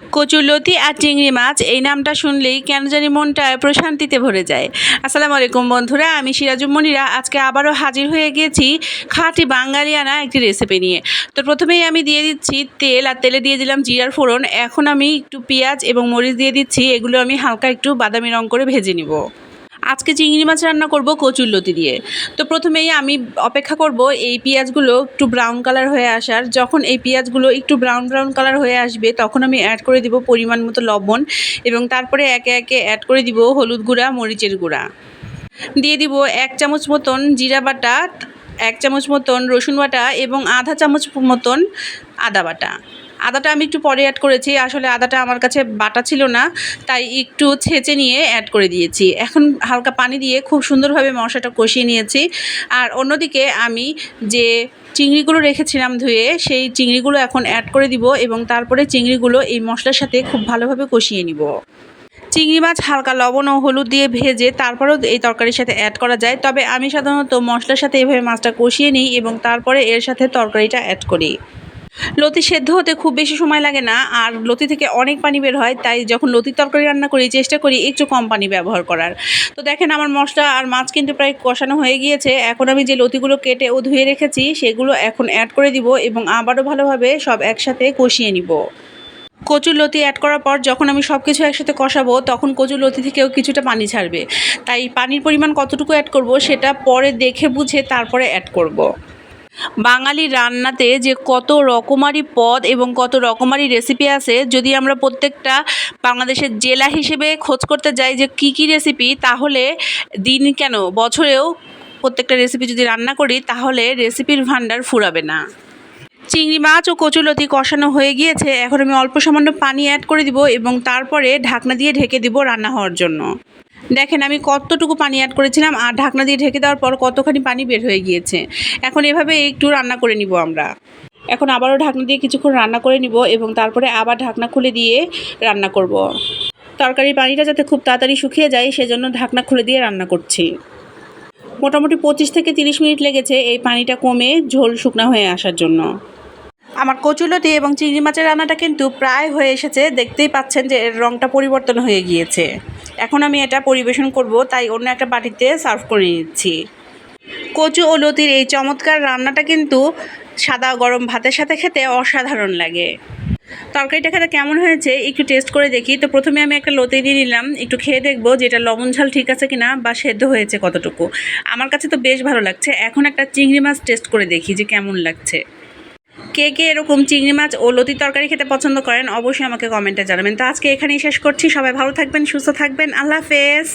কচুরলতি আর চিংড়ি মাছ এই নামটা শুনলেই কেন জানি মনটা প্রশান্তিতে ভরে যায়। আসসালামু আলাইকুম বন্ধুরা, আমি সিরাজুম মনিরা আজকে আবারও হাজির হয়ে গিয়েছি খাঁটি বাঙালিয়ানা একটি রেসিপি নিয়ে। তো প্রথমেই আমি দিয়ে দিচ্ছি তেল, আর তেলে দিয়ে দিলাম জিরার ফোড়ন। এখন আমি একটু পেঁয়াজ এবং মরিচ দিয়ে দিচ্ছি, এগুলো আমি হালকা একটু বাদামি রং করে ভেজে নিব। আজকে চিংড়ি মাছ রান্না করব কচুরলতি দিয়ে। তো প্রথমেই আমি অপেক্ষা করব এই পেঁয়াজগুলো একটু ব্রাউন কালার হয়ে আসার। যখন এই পেঁয়াজগুলো একটু ব্রাউন কালার হয়ে আসবে তখন আমি অ্যাড করে দিব পরিমাণ মতো লবণ, এবং তারপরে একে একে অ্যাড করে দিব হলুদ গুঁড়া, মরিচের গুঁড়া, দিয়ে দিব 1 চামচ মতন জিরা বাটা, 1 চামচ মতন রসুন বাটা এবং আধা চামচ মতন আদা বাটা। আদাটা আমি একটু পরে অ্যাড করেছি, আসলে আদাটা আমার কাছে বাটা ছিল না, তাই একটু ছেঁচে নিয়ে অ্যাড করে দিয়েছি। এখন হালকা পানি দিয়ে খুব সুন্দরভাবে মশলাটা কষিয়ে নিয়েছি। আর অন্যদিকে আমি যে চিংড়িগুলো রেখেছিলাম ধুয়ে, সেই চিংড়িগুলো এখন অ্যাড করে দিব এবং তারপরে চিংড়িগুলো এই মশলার সাথে খুব ভালোভাবে কষিয়ে নিব। চিংড়ি মাছ হালকা লবণ ও হলুদ দিয়ে ভেজে তারপরেও এই তরকারির সাথে অ্যাড করা যায়, তবে আমি সাধারণত মশলার সাথে এভাবে মাছটা কষিয়ে নিই এবং তারপরে এর সাথে তরকারিটা অ্যাড করি। লতি সেদ্ধ হতে খুব বেশি সময় লাগে না, আর লতি থেকে অনেক পানি বের হয়, তাই যখন লতির তরকারি রান্না করি চেষ্টা করি একটু কম পানি ব্যবহার করার। তো দেখেন আমার মশলা আর মাছ কিন্তু প্রায় কষানো হয়ে গিয়েছে। এখন আমি যে লতিগুলো কেটে ও ধুয়ে রেখেছি সেগুলো এখন অ্যাড করে দিব এবং আবারও ভালোভাবে সব একসাথে কষিয়ে নিব। কচুরলতি অ্যাড করার পর যখন আমি সব কিছু একসাথে কষাবো তখন কচুরলতি থেকেও কিছুটা পানি ছাড়বে, তাই পানির পরিমাণ কতটুকু অ্যাড করব সেটা পরে দেখে বুঝে তারপরে অ্যাড করব। বাঙালি রান্নাতে যে কত রকমারি পদ এবং কত রকমারি রেসিপি আছে, যদি আমরা প্রত্যেকটা বাংলাদেশের জেলা হিসেবে খোঁজ করতে যাই যে কী কী রেসিপি, তাহলে দিন কেন বছরেও প্রত্যেকটা রেসিপি যদি রান্না করি তাহলে রেসিপির ভাণ্ডার ফুরাবে না। চিংড়ি মাছ ও কচুরলতি কষানো হয়ে গিয়েছে, এখন আমি অল্প সামান্য পানি অ্যাড করে দিব এবং তারপরে ঢাকনা দিয়ে ঢেকে দিব রান্না হওয়ার জন্য। দেখেন আমি কতটুকু পানি অ্যাড করেছিলাম আর ঢাকনা দিয়ে ঢেকে দেওয়ার পর কতখানি পানি বের হয়ে গিয়েছে। এখন এভাবে একটু রান্না করে নিব আমরা। এখন আবারও ঢাকনা দিয়ে কিছুক্ষণ রান্না করে নিব এবং তারপরে আবার ঢাকনা খুলে দিয়ে রান্না করব। তরকারির পানিটা যাতে খুব তাড়াতাড়ি শুকিয়ে যায় সেজন্য ঢাকনা খুলে দিয়ে রান্না করছি। মোটামুটি 25 থেকে 30 মিনিট লেগেছে এই পানিটা কমে ঝোল শুকনো হয়ে আসার জন্য। আমার কচুরলতি এবং চিংড়ি মাছের রান্নাটা কিন্তু প্রায় হয়ে এসেছে, দেখতেই পাচ্ছেন যে এর রঙটা পরিবর্তন হয়ে গিয়েছে। এখন আমি এটা পরিবেশন করব, তাই অন্য একটা বাটিতে সার্ভ করে নিচ্ছি। কচু ও লতির এই চমৎকার রান্নাটা কিন্তু সাদা গরম ভাতের সাথে খেতে অসাধারণ লাগে। তরকারিটা খেতে কেমন হয়েছে একটু টেস্ট করে দেখি। তো প্রথমে আমি একটা লতি দিয়ে নিলাম, একটু খেয়ে দেখবো যে এটা লবণ ঝাল ঠিক আছে কিনা বা সেদ্ধ হয়েছে কতটুকু। আমার কাছে তো বেশ ভালো লাগছে। এখন একটা চিংড়ি মাছ টেস্ট করে দেখি যে কেমন লাগছে। কে কে এরকম চিংড়ি মাছ ও লতির তরকারি খেতে পছন্দ করেন অবশ্যই আমাকে কমেন্টে জানাবেন। তো আজকে এখানেই শেষ করছি। সবাই ভালো থাকবেন, সুস্থ থাকবেন। আল্লাহ হাফেজ।